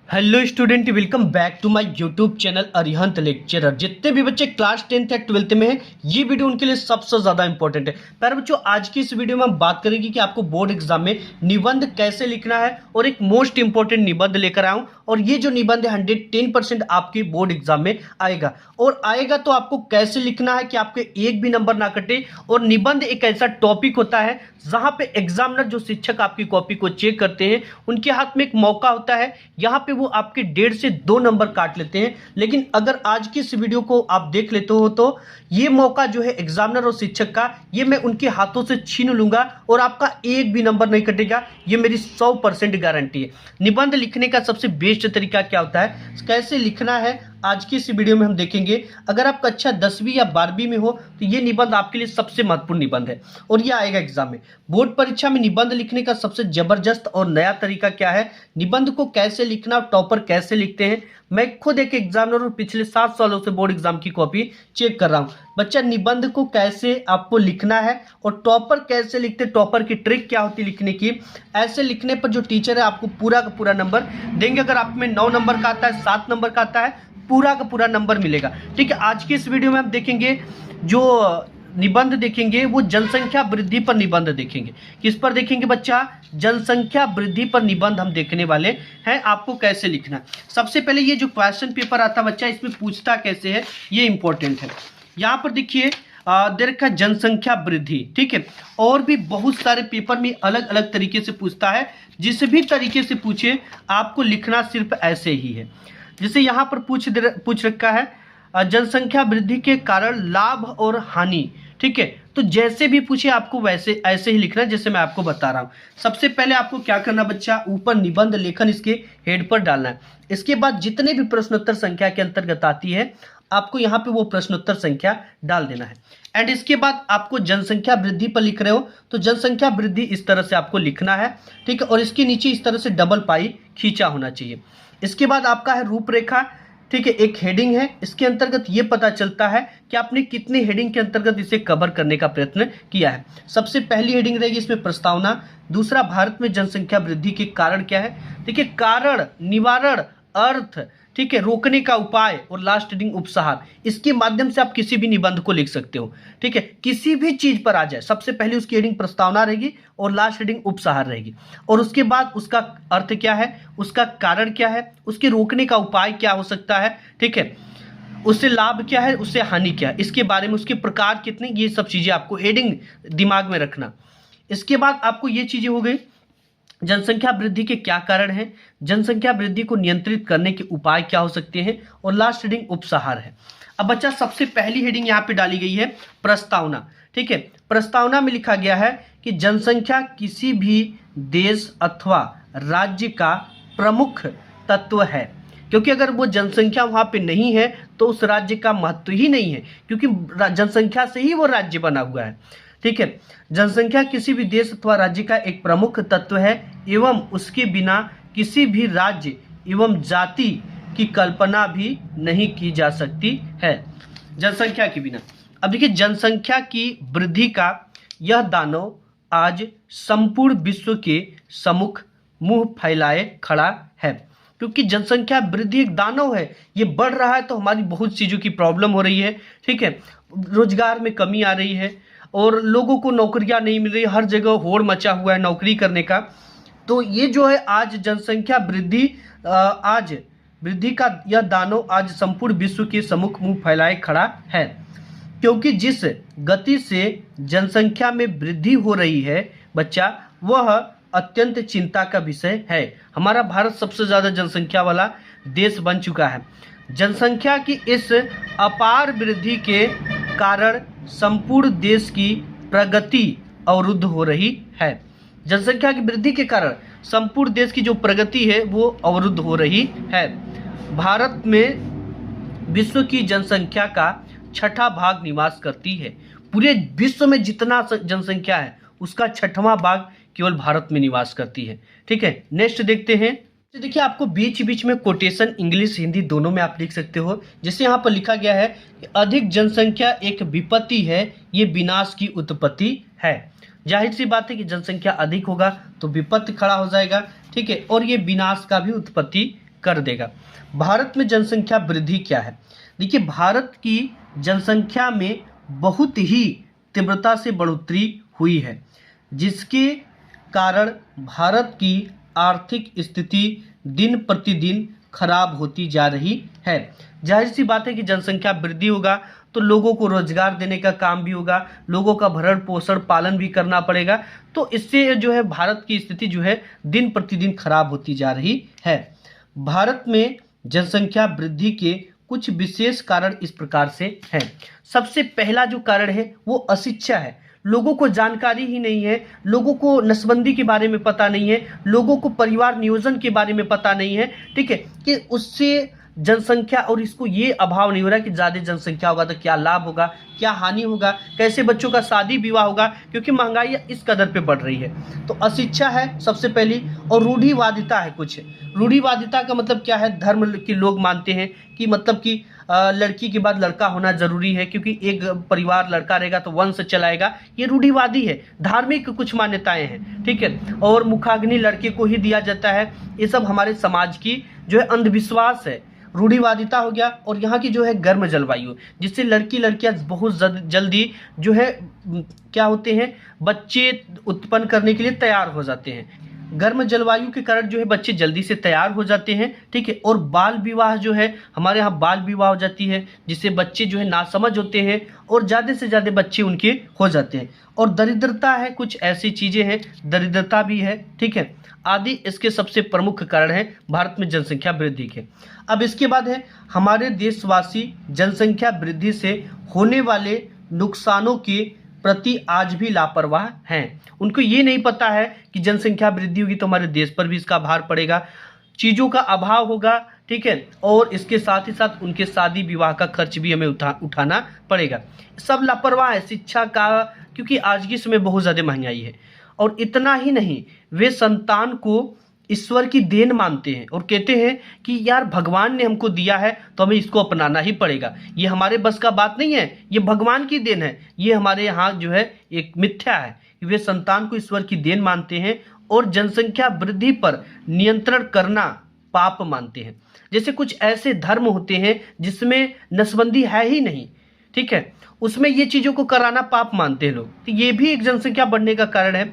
Hello student, welcome back to my YouTube channel Arihant lecturer. जितने भी बच्चे क्लास 10th या 12th में हैं, ये वीडियो उनके लिए सबसे ज़्यादा इंपॉर्टेंट है। पर बच्चों, आज की इस वीडियो में हम बात करेंगे कि आपको बोर्ड एग्जाम में निबंध कैसे लिखना है, और एक मोस्ट इंपॉर्टेंट निबंध लेकर आया हूं। और ये जो निबंध है 110% आपकी बोर्ड एग्जाम में आएगा, और आएगा तो आपको कैसे लिखना है कि आपके एक भी नंबर ना कटे। और निबंध एक ऐसा टॉपिक होता है जहां पे एग्जामिनर, जो शिक्षक आपकी कॉपी को चेक करते हैं, उनके हाथ में एक मौका होता है, यहां पे वो आपके 1.5 से 2 नंबर काट लेते हैं। लेकिन अगर आज की इस वीडियो को आप देख लेते हो तो ये मौका जो है एग्जामिनर और शिक्षक का, ये मैं उनके हाथों से छीन लूंगा और आपका एक भी नंबर नहीं कटेगा। ये मेरी 100% गारंटी है। निबंध लिखने का सबसे बेस्ट तरीका क्या होता है, कैसे लिखना है, आज की इस वीडियो में हम देखेंगे। अगर आप कक्षा 10वीं या 12वीं में हो तो ये निबंध आपके लिए सबसे महत्वपूर्ण निबंध है, और ये आएगा एग्जाम में। बोर्ड परीक्षा में निबंध लिखने का सबसे जबरदस्त और नया तरीका क्या है, निबंध को कैसे लिखना, टॉपर कैसे लिखते हैं, मैं खुद एक एग्जामिनर और पिछले 7 सालों से बोर्ड एग्जाम की कॉपी चेक कर रहा हूं। बच्चा, निबंध को कैसे आपको लिखना है और टॉपर कैसे लिखते, टॉपर की ट्रिक क्या होती है लिखने की, ऐसे लिखने पर जो टीचर है आपको पूरा का पूरा नंबर देंगे। अगर आप में 9 नंबर का आता है, 7 नंबर का आता है, पूरा का पूरा नंबर मिलेगा। ठीक है, आज की इस वीडियो में हम देखेंगे, जो निबंध देखेंगे वो जनसंख्या वृद्धि पर निबंध देखेंगे। किस पर देखेंगे बच्चा? जनसंख्या वृद्धि पर निबंध हम देखने वाले हैं। आपको कैसे लिखना है, सबसे पहले ये जो क्वेश्चन पेपर आता है बच्चा, इसमें पूछता कैसे है ये इंपॉर्टेंट है। यहाँ पर देखिए दे रखा है जनसंख्या वृद्धि। ठीक है, और भी बहुत सारे पेपर में अलग अलग तरीके से पूछता है। जिस भी तरीके से पूछे आपको लिखना सिर्फ ऐसे ही है। जैसे यहाँ पर पूछ रखा है जनसंख्या वृद्धि के कारण लाभ और हानि। ठीक है, तो जैसे भी पूछे आपको वैसे ऐसे ही लिखना है जैसे मैं आपको बता रहा हूँ। सबसे पहले आपको क्या करना बच्चा, ऊपर निबंध लेखन इसके हेड पर डालना है। इसके बाद जितने भी प्रश्नोत्तर संख्या के अंतर्गत आती है, आपको यहाँ पे वो प्रश्नोत्तर संख्या डाल देना है। एंड इसके बाद आपको जनसंख्या वृद्धि पर लिख रहे हो तो जनसंख्या वृद्धि इस तरह से आपको लिखना है। ठीक है, और इसके नीचे इस तरह से डबल पाई खींचा होना चाहिए। इसके बाद आपका है रूपरेखा। ठीक है, एक हेडिंग है, इसके अंतर्गत ये पता चलता है कि आपने कितनी हेडिंग के अंतर्गत इसे कवर करने का प्रयत्न किया है। सबसे पहली हेडिंग रहेगी इसमें प्रस्तावना। दूसरा, भारत में जनसंख्या वृद्धि के कारण क्या है। देखिए, कारण, निवारण, अर्थ, ठीक है, रोकने का उपाय, और लास्ट हेडिंग उपसंहार। इसके माध्यम से आप किसी भी निबंध को लिख सकते हो। ठीक है, किसी भी चीज पर आ जाए, सबसे पहले उसकी हेडिंग प्रस्तावना रहेगी और लास्ट हेडिंग उपसंहार रहेगी, और उसके बाद उसका अर्थ क्या है, उसका कारण क्या है, उसके रोकने का उपाय क्या हो सकता है, ठीक है, उससे लाभ क्या है, उससे हानि क्या है, इसके बारे में, उसके प्रकार कितने, ये सब चीजें आपको हेडिंग दिमाग में रखना। इसके बाद आपको ये चीजें हो गई, जनसंख्या वृद्धि के क्या कारण हैं, जनसंख्या वृद्धि को नियंत्रित करने के उपाय क्या हो सकते हैं, और लास्ट हेडिंग उपसंहार है। अब बच्चा, सबसे पहली हेडिंग यहाँ पे डाली गई है प्रस्तावना। ठीक है, प्रस्तावना में लिखा गया है कि जनसंख्या किसी भी देश अथवा राज्य का प्रमुख तत्व है, क्योंकि अगर वो जनसंख्या वहां पे नहीं है तो उस राज्य का महत्व ही नहीं है, क्योंकि जनसंख्या से ही वो राज्य बना हुआ है। ठीक है, जनसंख्या किसी भी देश अथवा राज्य का एक प्रमुख तत्व है, एवं उसके बिना किसी भी राज्य एवं जाति की कल्पना भी नहीं की जा सकती है, जनसंख्या के बिना। अब देखिए, जनसंख्या की वृद्धि का यह दानव आज संपूर्ण विश्व के सम्मुख मुंह फैलाए खड़ा है, क्योंकि जनसंख्या वृद्धि एक दानव है, ये बढ़ रहा है तो हमारी बहुत चीज़ों की प्रॉब्लम हो रही है। ठीक है, रोजगार में कमी आ रही है और लोगों को नौकरियां नहीं मिल रही, हर जगह होड़ मचा हुआ है नौकरी करने का। तो ये जो है आज जनसंख्या वृद्धि, आज वृद्धि का यह दानव आज संपूर्ण विश्व के सम्मुख मुंह फैलाए खड़ा है, क्योंकि जिस गति से जनसंख्या में वृद्धि हो रही है बच्चा, वह अत्यंत चिंता का विषय है। हमारा भारत सबसे ज्यादा जनसंख्या वाला देश बन चुका है। जनसंख्या की इस अपार वृद्धि के कारण संपूर्ण देश की प्रगति अवरुद्ध हो रही है। जनसंख्या की वृद्धि के कारण संपूर्ण देश की जो प्रगति है वो अवरुद्ध हो रही है। भारत में विश्व की जनसंख्या का 6वां भाग निवास करती है। पूरे विश्व में जितना जनसंख्या है उसका 6वां भाग केवल भारत में निवास करती है। ठीक है, नेक्स्ट देखते हैं। तो देखिए, आपको बीच बीच में कोटेशन इंग्लिश हिंदी दोनों में आप लिख सकते हो। जैसे यहाँ पर लिखा गया है कि अधिक जनसंख्या एक विपत्ति है, ये विनाश की उत्पत्ति है। जाहिर सी बात है कि जनसंख्या अधिक होगा तो विपत्ति खड़ा हो जाएगा। ठीक है, और ये विनाश का भी उत्पत्ति कर देगा। भारत में जनसंख्या वृद्धि क्या है? देखिए, भारत की जनसंख्या में बहुत ही तीव्रता से बढ़ोतरी हुई है, जिसके कारण भारत की आर्थिक स्थिति दिन प्रतिदिन खराब होती जा रही है। जाहिर सी बात है कि जनसंख्या वृद्धि होगा तो लोगों को रोजगार देने का काम भी होगा, लोगों का भरण पोषण पालन भी करना पड़ेगा, तो इससे जो है भारत की स्थिति जो है दिन प्रतिदिन खराब होती जा रही है। भारत में जनसंख्या वृद्धि के कुछ विशेष कारण इस प्रकार से हैं। सबसे पहला जो कारण है वो अशिक्षा है। लोगों को जानकारी ही नहीं है, लोगों को नसबंदी के बारे में पता नहीं है, लोगों को परिवार नियोजन के बारे में पता नहीं है, ठीक है, कि उससे जनसंख्या और इसको ये अभाव नहीं हो रहा कि ज़्यादा जनसंख्या होगा तो क्या लाभ होगा, क्या हानि होगा, कैसे बच्चों का शादी विवाह होगा, क्योंकि महंगाई इस कदर पे बढ़ रही है। तो अशिक्षा है सबसे पहली, और रूढ़िवादिता है कुछ। रूढ़िवादिता का मतलब क्या है? धर्म के लोग मानते हैं कि मतलब कि लड़की के बाद लड़का होना जरूरी है, क्योंकि एक परिवार लड़का रहेगा तो वंश चलाएगा। ये रूढ़िवादी है, धार्मिक कुछ मान्यताएं हैं, ठीक है। और मुखाग्नि लड़के को ही दिया जाता है, ये सब हमारे समाज की जो है अंधविश्वास है, रूढ़िवादिता हो गया। और यहाँ की जो है गर्म जलवायु, जिससे लड़कियां बहुत जल्दी जो है क्या होते हैं, बच्चे उत्पन्न करने के लिए तैयार हो जाते हैं। गर्म जलवायु के कारण जो है बच्चे जल्दी से तैयार हो जाते हैं, ठीक है। और बाल विवाह जो है हमारे यहाँ बाल विवाह हो जाती है, जिससे बच्चे जो है नासमझ होते हैं और ज़्यादा से ज़्यादा बच्चे उनके हो जाते हैं। और दरिद्रता है, कुछ ऐसी चीज़ें हैं, दरिद्रता भी है, ठीक है, आदि इसके सबसे प्रमुख कारण है भारत में जनसंख्या वृद्धि के। अब इसके बाद है हमारे देशवासी जनसंख्या वृद्धि से होने वाले नुकसानों के प्रति आज भी लापरवाह हैं। उनको ये नहीं पता है कि जनसंख्या वृद्धि होगी तो हमारे देश पर भी इसका भार पड़ेगा, चीज़ों का अभाव होगा, ठीक है, और इसके साथ ही साथ उनके शादी विवाह का खर्च भी हमें उठाना पड़ेगा। सब लापरवाह है शिक्षा का, क्योंकि आज के समय बहुत ज़्यादा महंगाई है। और इतना ही नहीं, वे संतान को ईश्वर की देन मानते हैं और कहते हैं कि यार भगवान ने हमको दिया है तो हमें इसको अपनाना ही पड़ेगा, ये हमारे बस का बात नहीं है, ये भगवान की देन है। ये हमारे यहाँ जो है एक मिथ्या है। वे संतान को ईश्वर की देन मानते हैं और जनसंख्या वृद्धि पर नियंत्रण करना पाप मानते हैं। जैसे कुछ ऐसे धर्म होते हैं जिसमें नसबंदी है ही नहीं, ठीक है, उसमें ये चीज़ों को कराना पाप मानते हैं लोग। तो ये भी एक जनसंख्या बढ़ने का कारण है।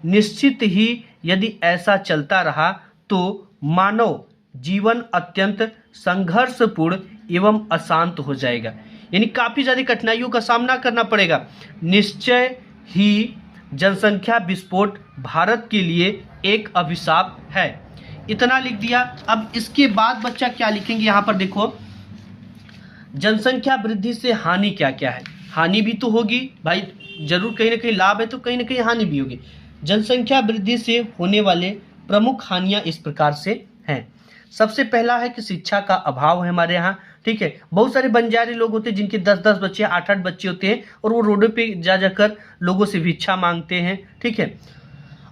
निश्चित ही यदि ऐसा चलता रहा तो मानव जीवन अत्यंत संघर्षपूर्ण एवं अशांत हो जाएगा, यानी काफ़ी ज़्यादा कठिनाइयों का सामना करना पड़ेगा। निश्चय ही जनसंख्या विस्फोट भारत के लिए एक अभिशाप है। इतना लिख दिया। अब इसके बाद बच्चा क्या लिखेंगे, यहाँ पर देखो, जनसंख्या वृद्धि से हानि क्या क्या है। हानि भी तो होगी भाई, जरूर कहीं ना कहीं लाभ है तो कहीं ना कहीं हानि भी होगी। जनसंख्या वृद्धि से होने वाले प्रमुख हानियां इस प्रकार से हैं। सबसे पहला है कि शिक्षा का अभाव है हमारे यहाँ, ठीक है। बहुत सारे बंजारे लोग होते हैं जिनके 10-10 बच्चे 8-8 बच्चे होते हैं और वो रोडों पे जा जाकर लोगों से भिक्षा मांगते हैं, ठीक है।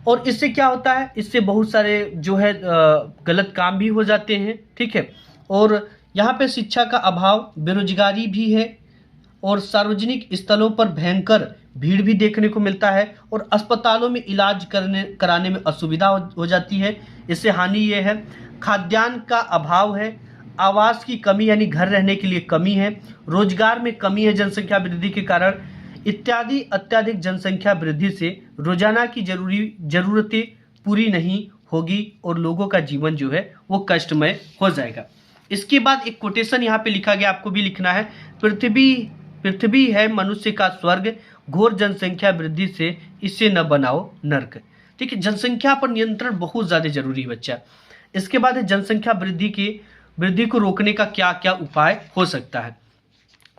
और इससे क्या होता है, इससे बहुत सारे जो है गलत काम भी हो जाते हैं, ठीक है। और यहाँ पे शिक्षा का अभाव, बेरोजगारी भी है और सार्वजनिक स्थलों पर भयंकर भीड़ भी देखने को मिलता है और अस्पतालों में इलाज कराने में असुविधा हो जाती है। इससे हानि ये है। खाद्यान्न का अभाव है, आवास की कमी यानी घर रहने के लिए कमी है, रोजगार में कमी है जनसंख्या वृद्धि के कारण इत्यादि। अत्यधिक जनसंख्या वृद्धि से रोजाना की जरूरतें पूरी नहीं होगी और लोगों का जीवन जो है वो कष्टमय हो जाएगा। इसके बाद एक कोटेशन यहाँ पे लिखा गया, आपको भी लिखना है। पृथ्वी है मनुष्य का स्वर्ग, घोर जनसंख्या वृद्धि से इसे न बनाओ नर्क। ठीक है, जनसंख्या पर नियंत्रण बहुत ज़्यादा जरूरी है बच्चा। इसके बाद है जनसंख्या वृद्धि को रोकने का क्या क्या उपाय हो सकता है।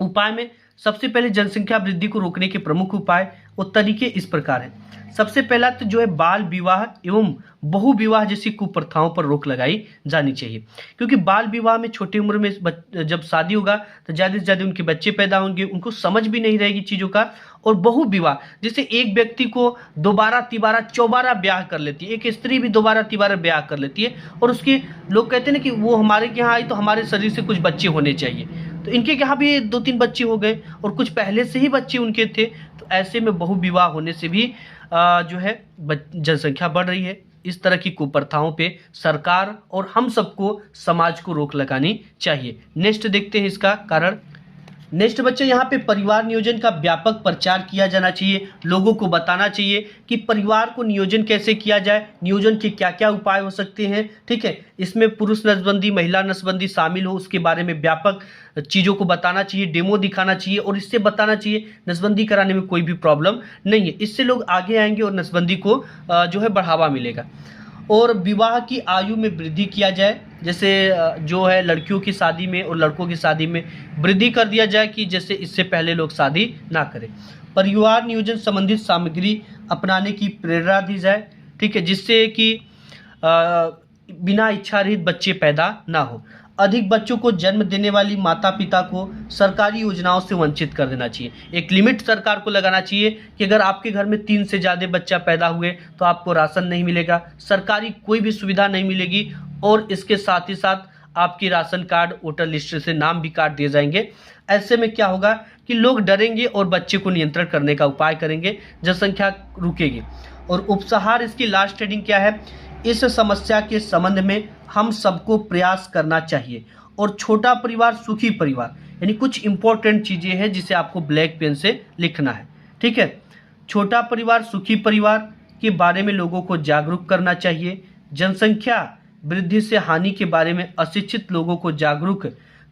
उपाय में सबसे पहले जनसंख्या वृद्धि को रोकने के प्रमुख उपाय और तरीके इस प्रकार हैं। सबसे पहला तो जो है बाल विवाह एवं बहु विवाह जैसी कुप्रथाओं पर रोक लगाई जानी चाहिए, क्योंकि बाल विवाह में छोटी उम्र में जब शादी होगा तो ज़्यादा से ज़्यादा उनके बच्चे पैदा होंगे, उनको समझ भी नहीं रहेगी चीज़ों का। और बहु विवाह जैसे एक व्यक्ति को दोबारा तिबारा चौबारा ब्याह कर लेती है, एक स्त्री भी दोबारा तिबारा ब्याह कर लेती है और उसके लोग कहते हैं ना कि वो हमारे यहाँ आई तो हमारे शरीर से कुछ बच्चे होने चाहिए, तो इनके यहाँ भी 2-3 बच्चे हो गए और कुछ पहले से ही बच्चे उनके थे। तो ऐसे में बहु विवाह होने से भी जो है जनसंख्या बढ़ रही है। इस तरह की कुप्रथाओं पे सरकार और हम सबको, समाज को रोक लगानी चाहिए। नेक्स्ट देखते हैं इसका कारण। नेक्स्ट बच्चे यहाँ पे परिवार नियोजन का व्यापक प्रचार किया जाना चाहिए। लोगों को बताना चाहिए कि परिवार को नियोजन कैसे किया जाए, नियोजन के क्या क्या उपाय हो सकते हैं। ठीक है, इसमें पुरुष नसबंदी, महिला नसबंदी शामिल हो, उसके बारे में व्यापक चीज़ों को बताना चाहिए, डेमो दिखाना चाहिए और इससे बताना चाहिए नसबंदी कराने में कोई भी प्रॉब्लम नहीं है। इससे लोग आगे आएंगे और नसबंदी को जो है बढ़ावा मिलेगा। और विवाह की आयु में वृद्धि किया जाए, जैसे जो है लड़कियों की शादी में और लड़कों की शादी में वृद्धि कर दिया जाए कि जैसे इससे पहले लोग शादी ना करें। परिवार नियोजन संबंधित सामग्री अपनाने की प्रेरणा दी जाए। ठीक है, जिससे कि बिना इच्छा रहित बच्चे पैदा ना हो। अधिक बच्चों को जन्म देने वाली माता पिता को सरकारी योजनाओं से वंचित कर देना चाहिए। एक लिमिट सरकार को लगाना चाहिए कि अगर आपके घर में 3 से ज़्यादा बच्चा पैदा हुए तो आपको राशन नहीं मिलेगा, सरकारी कोई भी सुविधा नहीं मिलेगी और इसके साथ ही साथ आपकी राशन कार्ड, वोटर लिस्ट से नाम भी काट दिए जाएंगे। ऐसे में क्या होगा कि लोग डरेंगे और बच्चे को नियंत्रण करने का उपाय करेंगे, जनसंख्या रुकेगी। और उपसंहार इसकी लास्ट हेडिंग क्या है? इस समस्या के संबंध में हम सबको प्रयास करना चाहिए। और छोटा परिवार सुखी परिवार, यानी कुछ इंपॉर्टेंट चीज़ें हैं जिसे आपको ब्लैक पेन से लिखना है। ठीक है, छोटा परिवार सुखी परिवार के बारे में लोगों को जागरूक करना चाहिए। जनसंख्या वृद्धि से हानि के बारे में अशिक्षित लोगों को जागरूक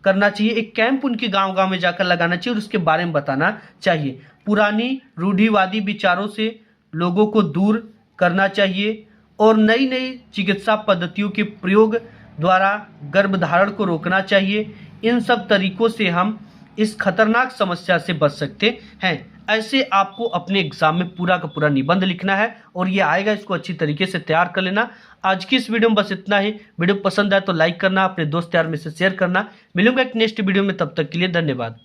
करना चाहिए। एक कैंप उनके गांव-गांव में जाकर लगाना चाहिए और उसके बारे में बताना चाहिए। पुरानी रूढ़िवादी विचारों से लोगों को दूर करना चाहिए और नई नई चिकित्सा पद्धतियों के प्रयोग द्वारा गर्भधारण को रोकना चाहिए। इन सब तरीकों से हम इस खतरनाक समस्या से बच सकते हैं। ऐसे आपको अपने एग्जाम में पूरा का पूरा निबंध लिखना है और ये आएगा, इसको अच्छी तरीके से तैयार कर लेना। आज की इस वीडियो में बस इतना ही। वीडियो पसंद आए तो लाइक करना, अपने दोस्त यार में से शेयर करना। मिलूंगा एक नेक्स्ट वीडियो में, तब तक के लिए धन्यवाद।